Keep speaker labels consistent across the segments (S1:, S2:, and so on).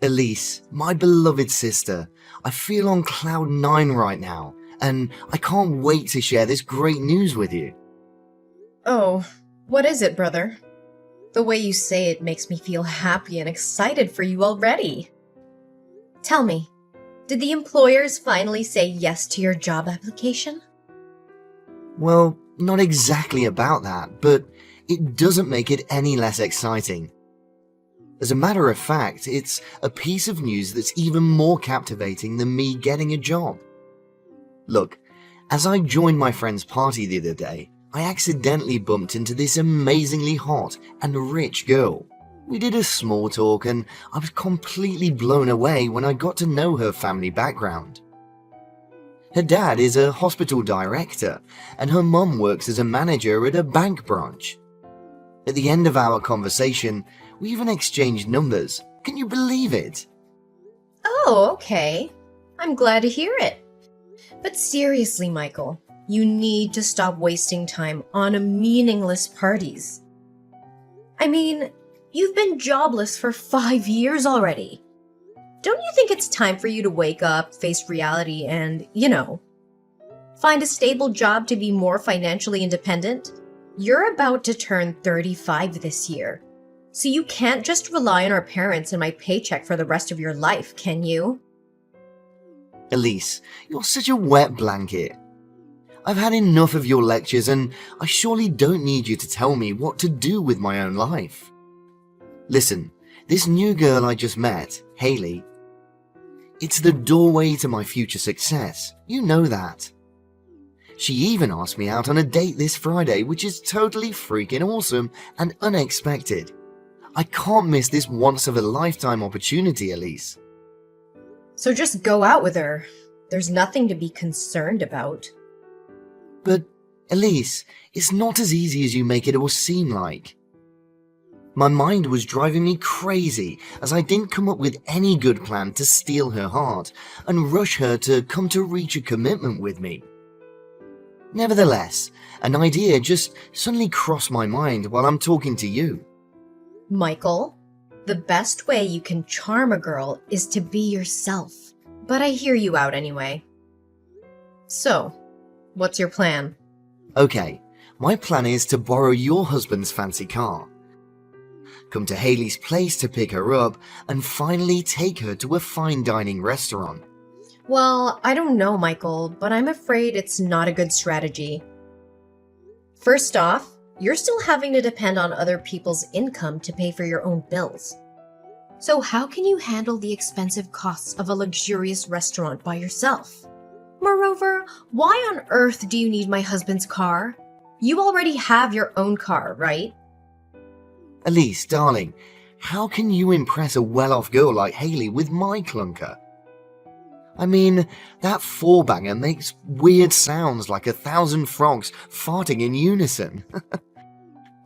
S1: Elise, my beloved sister, I feel on cloud nine right now, and I can't wait to share this great news with you.
S2: Oh, what is it, brother? The way you say it makes me feel happy and excited for you already. Tell me, did the employers finally say yes to your job application?
S1: Well, not exactly about that, but it doesn't make it any less exciting. As a matter of fact, it's a piece of news that's even more captivating than me getting a job. Look, as I joined my friend's party the other day, I accidentally bumped into this amazingly hot and rich girl. We did a small talk and I was completely blown away when I got to know her family background. Her dad is a hospital director and her mum works as a manager at a bank branch. At the end of our conversation, we even exchanged numbers. Can you believe it?
S2: Oh, okay. I'm glad to hear it. But seriously, Michael, you need to stop wasting time on meaningless parties. I mean, you've been jobless for 5 years already. Don't you think it's time for you to wake up, face reality, and, find a stable job to be more financially independent? You're about to turn 35 this year, so you can't just rely on our parents and my paycheck for the rest of your life, can you?
S1: Elise, you're such a wet blanket. I've had enough of your lectures and I surely don't need you to tell me what to do with my own life. Listen, this new girl I just met, Hayley, it's the doorway to my future success. You know that. She even asked me out on a date this Friday, which is totally freaking awesome and unexpected. I can't miss this once-of-a-lifetime opportunity, Elise.
S2: So just go out with her. There's nothing to be concerned about.
S1: But, Elise, it's not as easy as you make it all seem like. My mind was driving me crazy as I didn't come up with any good plan to steal her heart and rush her to come to reach a commitment with me. Nevertheless, an idea just suddenly crossed my mind while I'm talking to you.
S2: Michael, the best way you can charm a girl is to be yourself. But I hear you out anyway. So, what's your plan?
S1: Okay, my plan is to borrow your husband's fancy car, come to Hayley's place to pick her up, and finally take her to a fine dining restaurant.
S2: Well, I don't know, Michael, but I'm afraid it's not a good strategy. First off, you're still having to depend on other people's income to pay for your own bills. So how can you handle the expensive costs of a luxurious restaurant by yourself? Moreover, why on earth do you need my husband's car? You already have your own car, right?
S1: Elise, darling, how can you impress a well-off girl like Hayley with my clunker? I mean, that four-banger makes weird sounds like 1,000 frogs farting in unison.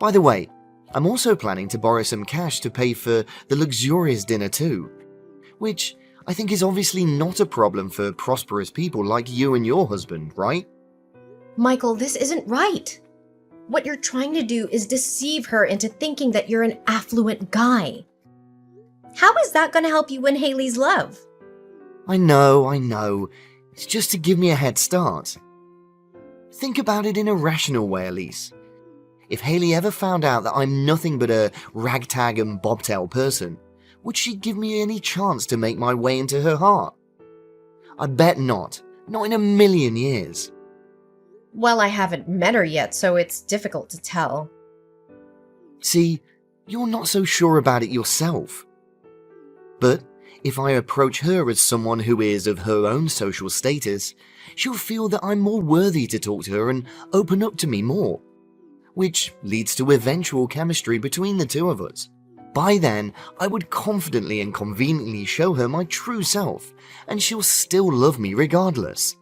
S1: By the way, I'm also planning to borrow some cash to pay for the luxurious dinner too, which I think is obviously not a problem for prosperous people like you and your husband, right?
S2: Michael, this isn't right. What you're trying to do is deceive her into thinking that you're an affluent guy. How is that going to help you win Hayley's love?
S1: I know. It's just to give me a head start. Think about it in a rational way, Elise. If Hayley ever found out that I'm nothing but a ragtag and bobtail person, would she give me any chance to make my way into her heart? I bet not. Not in a million years.
S2: Well, I haven't met her yet, so it's difficult to tell.
S1: See, you're not so sure about it yourself. But if I approach her as someone who is of her own social status, she'll feel that I'm more worthy to talk to her and open up to me more, which leads to eventual chemistry between the two of us. By then, I would confidently and conveniently show her my true self, and she'll still love me regardless.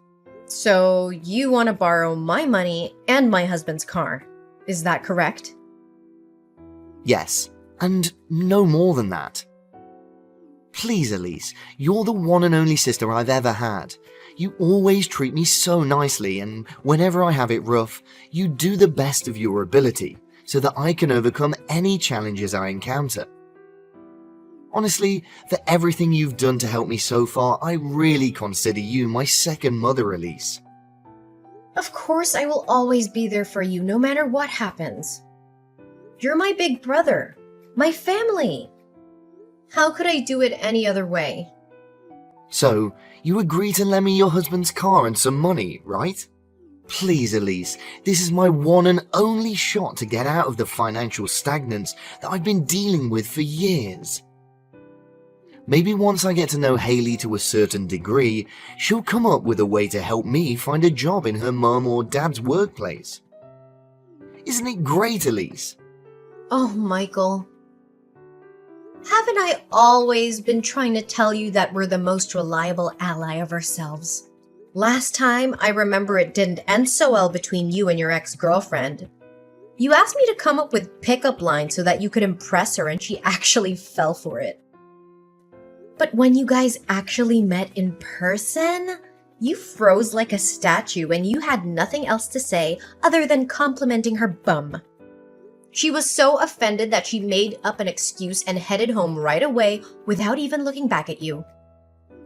S2: So you want to borrow my money and my husband's car. Is that correct?
S1: Yes, and no more than that. Please, Elise, you're the one and only sister I've ever had. You always treat me so nicely, and whenever I have it rough, you do the best of your ability so that I can overcome any challenges I encounter. Honestly, for everything you've done to help me so far, I really consider you my second mother, Elise.
S2: Of course, I will always be there for you no matter what happens. You're my big brother, my family. How could I do it any other way?
S1: So, you agree to lend me your husband's car and some money, right? Please, Elise, this is my one and only shot to get out of the financial stagnance that I've been dealing with for years. Maybe once I get to know Hayley to a certain degree, she'll come up with a way to help me find a job in her mum or dad's workplace. Isn't it great, Elise?
S2: Oh, Michael. Haven't I always been trying to tell you that we're the most reliable ally of ourselves? Last time, I remember it didn't end so well between you and your ex-girlfriend. You asked me to come up with pickup lines so that you could impress her, and she actually fell for it. But when you guys actually met in person, you froze like a statue and you had nothing else to say other than complimenting her bum. She was so offended that she made up an excuse and headed home right away without even looking back at you.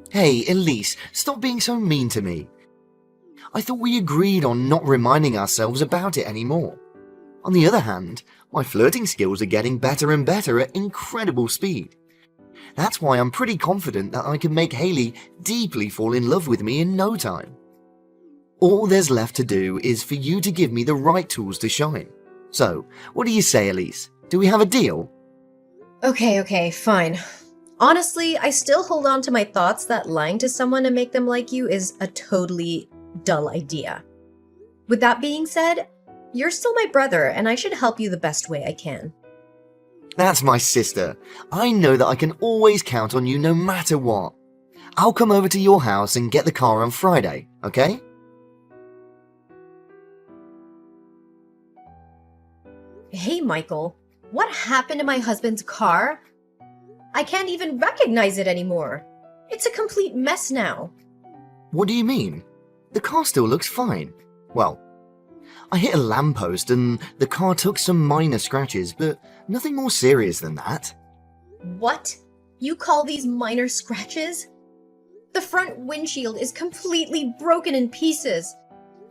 S1: Hey, Elise, stop being so mean to me. I thought we agreed on not reminding ourselves about it anymore. On the other hand, my flirting skills are getting better and better at incredible speed. That's why I'm pretty confident that I can make Hayley deeply fall in love with me in no time. All there's left to do is for you to give me the right tools to shine. So, what do you say, Elise? Do we have a deal?
S2: Okay, fine. Honestly, I still hold on to my thoughts that lying to someone to make them like you is a totally dull idea. With that being said, you're still my brother and I should help you the best way I can.
S1: That's my sister. I know that I can always count on you no matter what. I'll come over to your house and get the car on Friday, okay?
S2: Hey, Michael, what happened to my husband's car? I can't even recognize it anymore. It's a complete mess now.
S1: What do you mean? The car still looks fine. Well, I hit a lamppost and the car took some minor scratches, but nothing more serious than that.
S2: What? You call these minor scratches? The front windshield is completely broken in pieces.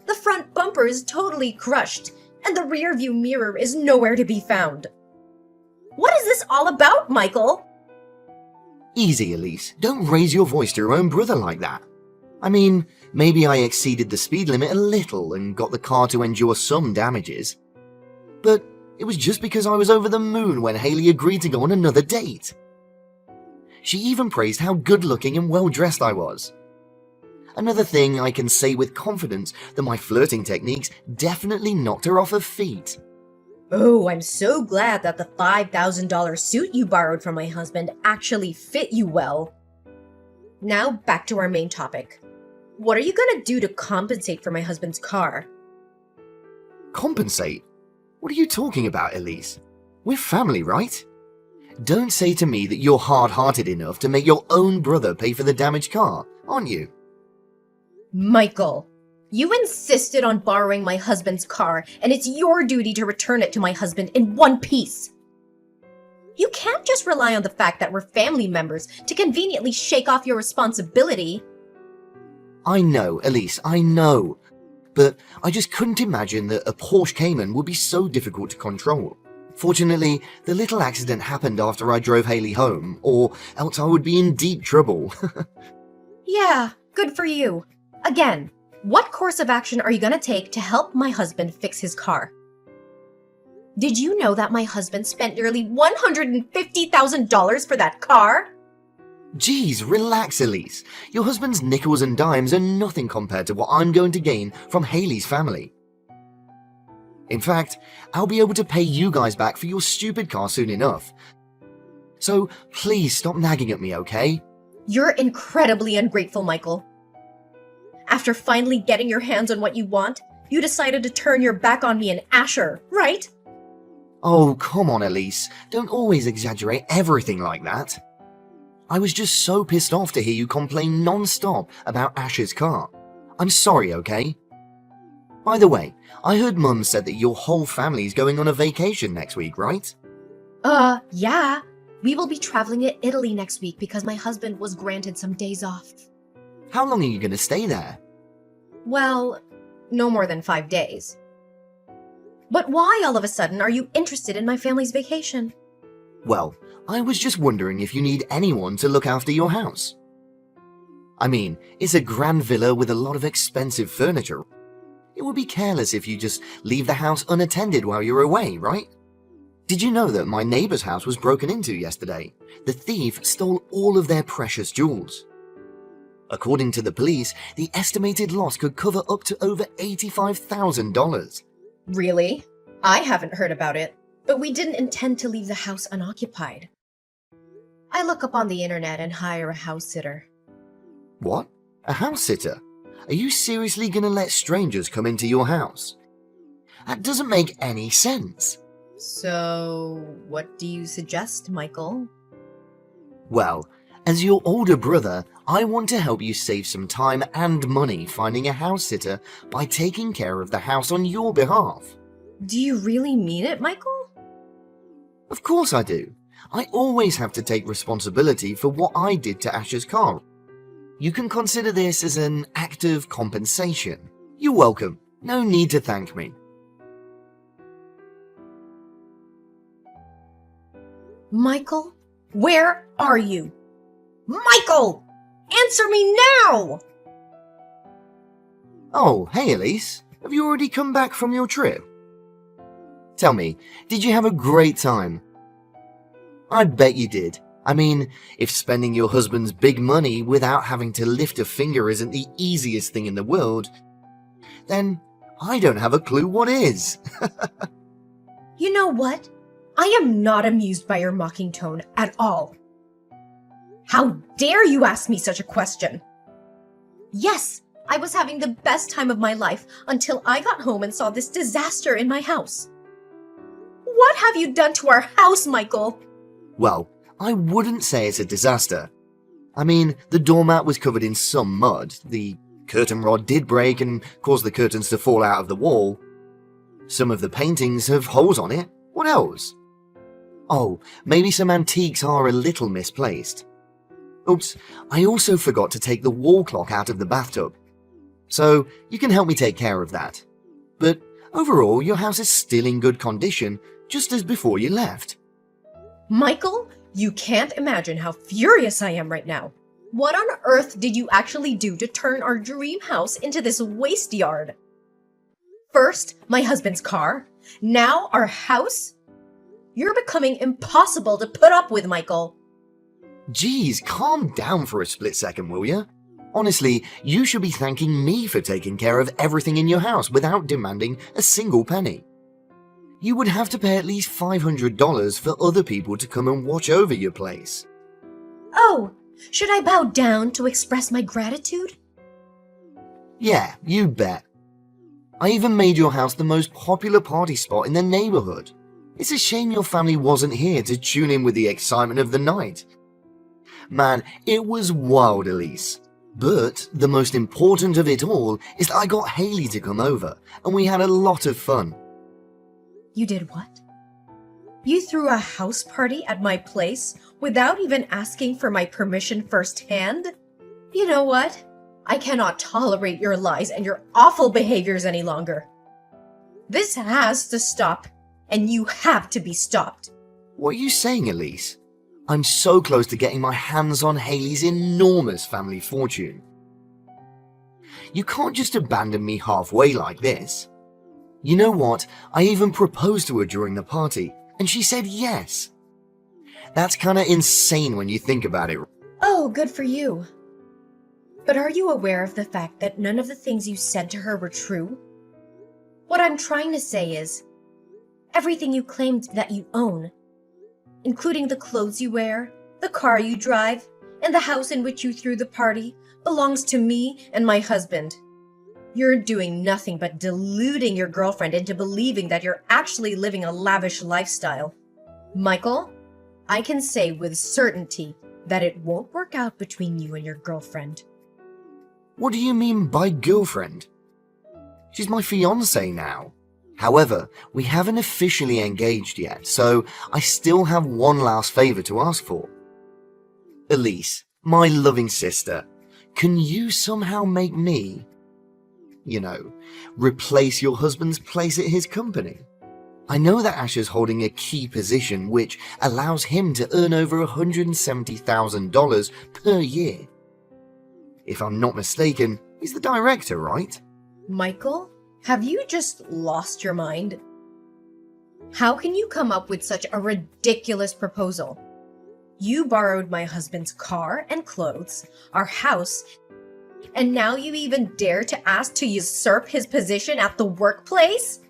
S2: The front bumper is totally crushed, and the rear view mirror is nowhere to be found. What is this all about, Michael?
S1: Easy, Elise. Don't raise your voice to your own brother like that. I mean, maybe I exceeded the speed limit a little and got the car to endure some damages. But it was just because I was over the moon when Hayley agreed to go on another date. She even praised how good-looking and well-dressed I was. Another thing I can say with confidence that my flirting techniques definitely knocked her off her feet.
S2: Oh, I'm so glad that the $5,000 suit you borrowed from my husband actually fit you well. Now back to our main topic. What are you gonna do to compensate for my husband's car?
S1: Compensate? What are you talking about, Elise? We're family, right? Don't say to me that you're hard-hearted enough to make your own brother pay for the damaged car, aren't you?
S2: Michael, you insisted on borrowing my husband's car, and it's your duty to return it to my husband in one piece. You can't just rely on the fact that we're family members to conveniently shake off your responsibility.
S1: I know, Elise, I know. But I just couldn't imagine that a Porsche Cayman would be so difficult to control. Fortunately, the little accident happened after I drove Hayley home, or else I would be in deep trouble.
S2: Yeah, good for you. Again, what course of action are you gonna take to help my husband fix his car? Did you know that my husband spent nearly $150,000 for that car?
S1: Geez, relax, Elise. Your husband's nickels and dimes are nothing compared to what I'm going to gain from Hayley's family. In fact, I'll be able to pay you guys back for your stupid car soon enough. So please stop nagging at me, okay?
S2: You're incredibly ungrateful, Michael. After finally getting your hands on what you want, you decided to turn your back on me and Asher, right?
S1: Oh, come on, Elise. Don't always exaggerate everything like that. I was just so pissed off to hear you complain non-stop about Asher's car. I'm sorry, okay? By the way, I heard Mum said that your whole family's going on a vacation next week, right?
S2: Yeah. We will be traveling to Italy next week because my husband was granted some days off.
S1: How long are you going to stay there?
S2: Well, no more than 5 days. But why all of a sudden are you interested in my family's vacation?
S1: Well, I was just wondering if you need anyone to look after your house. I mean, it's a grand villa with a lot of expensive furniture. It would be careless if you just leave the house unattended while you're away, right? Did you know that my neighbor's house was broken into yesterday? The thief stole all of their precious jewels. According to the police, the estimated loss could cover up to over $85,000.
S2: Really? I haven't heard about it, but we didn't intend to leave the house unoccupied. I look up on the internet and hire a house sitter.
S1: What? A house sitter? Are you seriously gonna let strangers come into your house? That doesn't make any sense.
S2: So, what do you suggest, Michael?
S1: Well, as your older brother, I want to help you save some time and money finding a house sitter by taking care of the house on your behalf.
S2: Do you really mean it, Michael?
S1: Of course I do. I always have to take responsibility for what I did to Ash's car. You can consider this as an act of compensation. You're welcome. No need to thank me.
S2: Michael, where are you? Michael! Answer me now!
S1: Oh, hey Elise. Have you already come back from your trip? Tell me, did you have a great time? I bet you did. I mean, if spending your husband's big money without having to lift a finger isn't the easiest thing in the world, then I don't have a clue what is.
S2: You know what? I am not amused by your mocking tone at all. How dare you ask me such a question? Yes, I was having the best time of my life until I got home and saw this disaster in my house. What have you done to our house, Michael?
S1: Well, I wouldn't say it's a disaster. I mean, the doormat was covered in some mud, the curtain rod did break and cause the curtains to fall out of the wall. Some of the paintings have holes on it. What else? Oh, maybe some antiques are a little misplaced. Oops, I also forgot to take the wall clock out of the bathtub. So, you can help me take care of that. But overall, your house is still in good condition, just as before you left.
S2: Michael, you can't imagine how furious I am right now. What on earth did you actually do to turn our dream house into this waste yard? First, my husband's car. Now, our house? You're becoming impossible to put up with, Michael.
S1: Geez, calm down for a split second, will ya? Honestly, you should be thanking me for taking care of everything in your house without demanding a single penny. You would have to pay at least $500 for other people to come and watch over your place.
S2: Oh, should I bow down to express my gratitude?
S1: Yeah, you bet. I even made your house the most popular party spot in the neighborhood. It's a shame your family wasn't here to tune in with the excitement of the night. Man, it was wild, Elise. But the most important of it all is that I got Haley to come over, and we had a lot of fun.
S2: You did what? You threw a house party at my place without even asking for my permission firsthand? You know what? I cannot tolerate your lies and your awful behaviors any longer. This has to stop, and you have to be stopped.
S1: What are you saying, Elise? I'm so close to getting my hands on Haley's enormous family fortune. You can't just abandon me halfway like this. You know what? I even proposed to her during the party, and she said yes. That's kinda insane when you think about it.
S2: Oh, good for you. But are you aware of the fact that none of the things you said to her were true? What I'm trying to say is, everything you claimed that you own, including the clothes you wear, the car you drive, and the house in which you threw the party, belongs to me and my husband. You're doing nothing but deluding your girlfriend into believing that you're actually living a lavish lifestyle. Michael, I can say with certainty that it won't work out between you and your girlfriend.
S1: What do you mean by girlfriend? She's my fiancée now. However, we haven't officially engaged yet, so I still have one last favor to ask for. Elise, my loving sister, can you somehow make me, replace your husband's place at his company? I know that Asher's holding a key position which allows him to earn over $170,000 per year. If I'm not mistaken, he's the director, right?
S2: Michael, have you just lost your mind? How can you come up with such a ridiculous proposal? You borrowed my husband's car and clothes, our house, and now you even dare to ask to usurp his position at the workplace?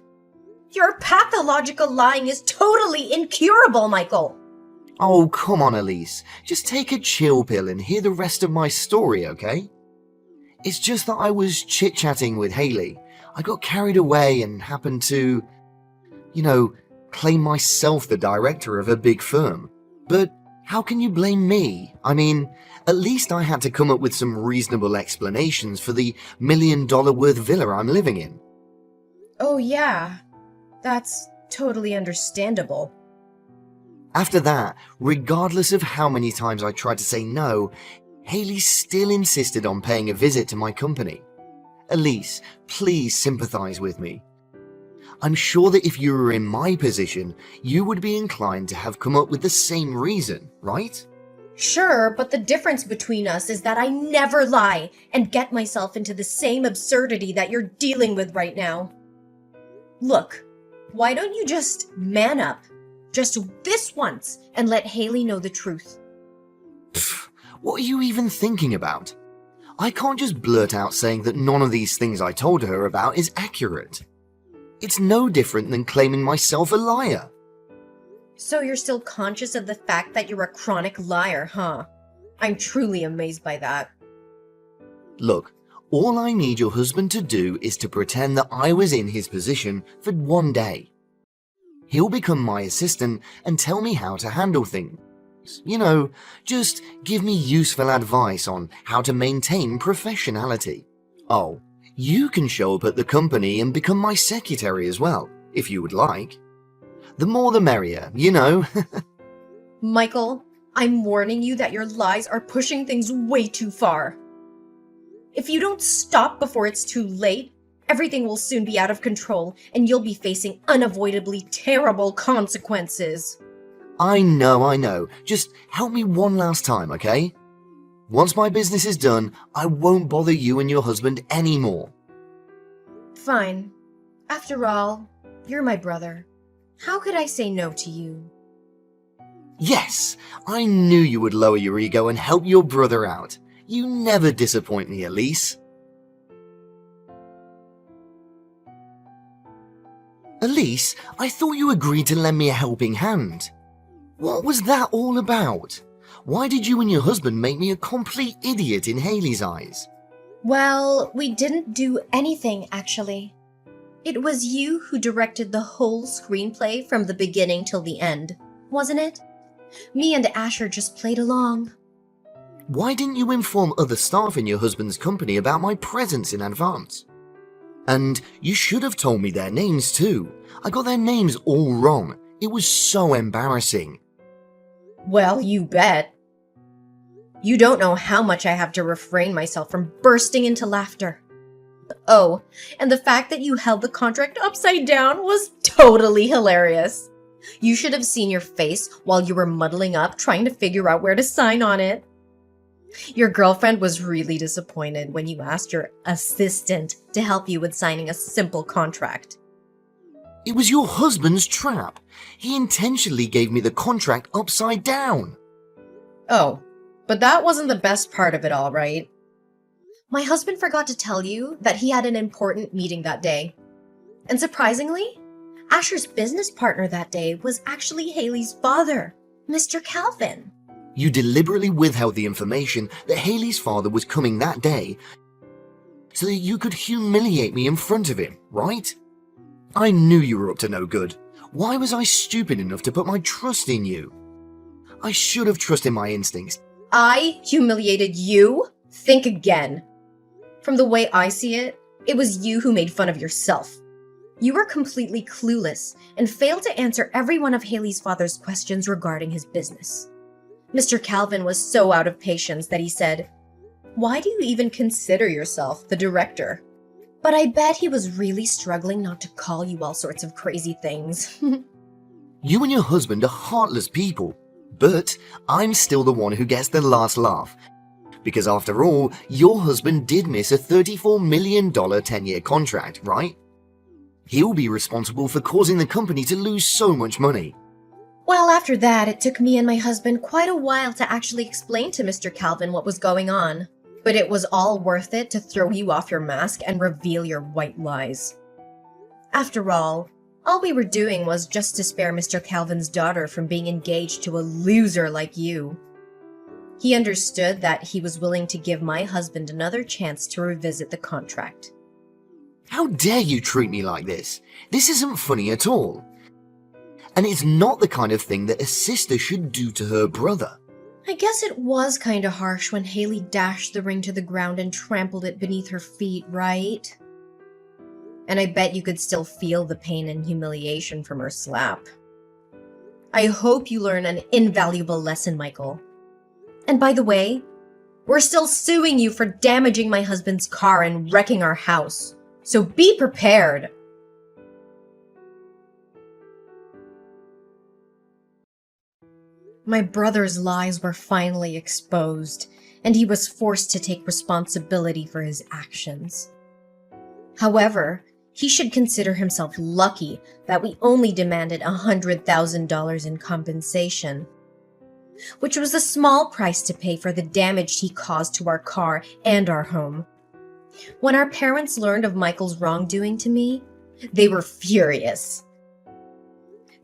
S2: Your pathological lying is totally incurable, Michael.
S1: Oh, come on, Elise. Just take a chill pill and hear the rest of my story, okay? It's just that I was chit-chatting with Haley. I got carried away and happened to, claim myself the director of a big firm. But how can you blame me? I mean, at least I had to come up with some reasonable explanations for the $1 million worth villa I'm living in.
S2: Oh yeah, that's totally understandable.
S1: After that, regardless of how many times I tried to say no, Haley still insisted on paying a visit to my company. Elise, please sympathize with me. I'm sure that if you were in my position, you would be inclined to have come up with the same reason, right?
S2: Sure, but the difference between us is that I never lie and get myself into the same absurdity that you're dealing with right now. Look, why don't you just man up, just this once, and let Haley know the truth?
S1: Pfft, what are you even thinking about? I can't just blurt out saying that none of these things I told her about is accurate. It's no different than claiming myself a liar.
S2: So you're still conscious of the fact that you're a chronic liar, huh? I'm truly amazed by that.
S1: Look, all I need your husband to do is to pretend that I was in his position for one day. He'll become my assistant and tell me how to handle things. Just give me useful advice on how to maintain professionality. Oh, you can show up at the company and become my secretary as well, if you would like. The more the merrier,
S2: Michael, I'm warning you that your lies are pushing things way too far. If you don't stop before it's too late, everything will soon be out of control and you'll be facing unavoidably terrible consequences.
S1: I know. Just help me one last time, okay? Once my business is done, I won't bother you and your husband anymore.
S2: Fine. After all, you're my brother. How could I say no to you?
S1: Yes, I knew you would lower your ego and help your brother out. You never disappoint me, Elise. Elise, I thought you agreed to lend me a helping hand. What was that all about? Why did you and your husband make me a complete idiot in Haley's eyes?
S2: Well, we didn't do anything, actually. It was you who directed the whole screenplay from the beginning till the end, wasn't it? Me and Asher just played along.
S1: Why didn't you inform other staff in your husband's company about my presence in advance? And you should have told me their names too. I got their names all wrong. It was so embarrassing.
S2: Well, you bet. You don't know how much I have to refrain myself from bursting into laughter. Oh, and the fact that you held the contract upside down was totally hilarious. You should have seen your face while you were muddling up trying to figure out where to sign on it. Your girlfriend was really disappointed when you asked your assistant to help you with signing a simple contract.
S1: It was your husband's trap. He intentionally gave me the contract upside down.
S2: Oh, but that wasn't the best part of it all, right? My husband forgot to tell you that he had an important meeting that day. And surprisingly, Asher's business partner that day was actually Haley's father, Mr. Calvin.
S1: You deliberately withheld the information that Haley's father was coming that day so that you could humiliate me in front of him, right? I knew you were up to no good. Why was I stupid enough to put my trust in you? I should have trusted my instincts.
S2: I humiliated you? Think again. From the way I see it, it was you who made fun of yourself. You were completely clueless and failed to answer every one of Haley's father's questions regarding his business. Mr. Calvin was so out of patience that he said, "Why do you even consider yourself the director?" But I bet he was really struggling not to call you all sorts of crazy things.
S1: You and your husband are heartless people, but I'm still the one who gets the last laugh. Because after all, your husband did miss a $34 million 10-year contract, right? He'll be responsible for causing the company to lose so much money.
S2: Well, after that, it took me and my husband quite a while to actually explain to Mr. Calvin what was going on. But it was all worth it to throw you off your mask and reveal your white lies. After all we were doing was just to spare Mr. Calvin's daughter from being engaged to a loser like you. He understood that he was willing to give my husband another chance to revisit the contract.
S1: How dare you treat me like this? This isn't funny at all. And it's not the kind of thing that a sister should do to her brother.
S2: I guess it was kinda harsh when Haley dashed the ring to the ground and trampled it beneath her feet, right? And I bet you could still feel the pain and humiliation from her slap. I hope you learn an invaluable lesson, Michael. And by the way, we're still suing you for damaging my husband's car and wrecking our house. So be prepared. My brother's lies were finally exposed, and he was forced to take responsibility for his actions. However, he should consider himself lucky that we only demanded $100,000 in compensation, which was a small price to pay for the damage he caused to our car and our home. When our parents learned of Michael's wrongdoing to me, they were furious.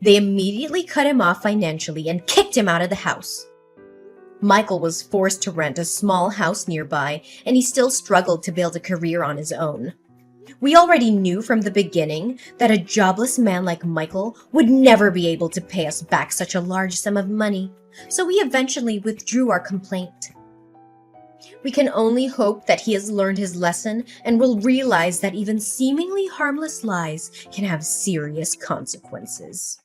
S2: They immediately cut him off financially and kicked him out of the house. Michael was forced to rent a small house nearby, and he still struggled to build a career on his own. We already knew from the beginning that a jobless man like Michael would never be able to pay us back such a large sum of money, so we eventually withdrew our complaint. We can only hope that he has learned his lesson and will realize that even seemingly harmless lies can have serious consequences.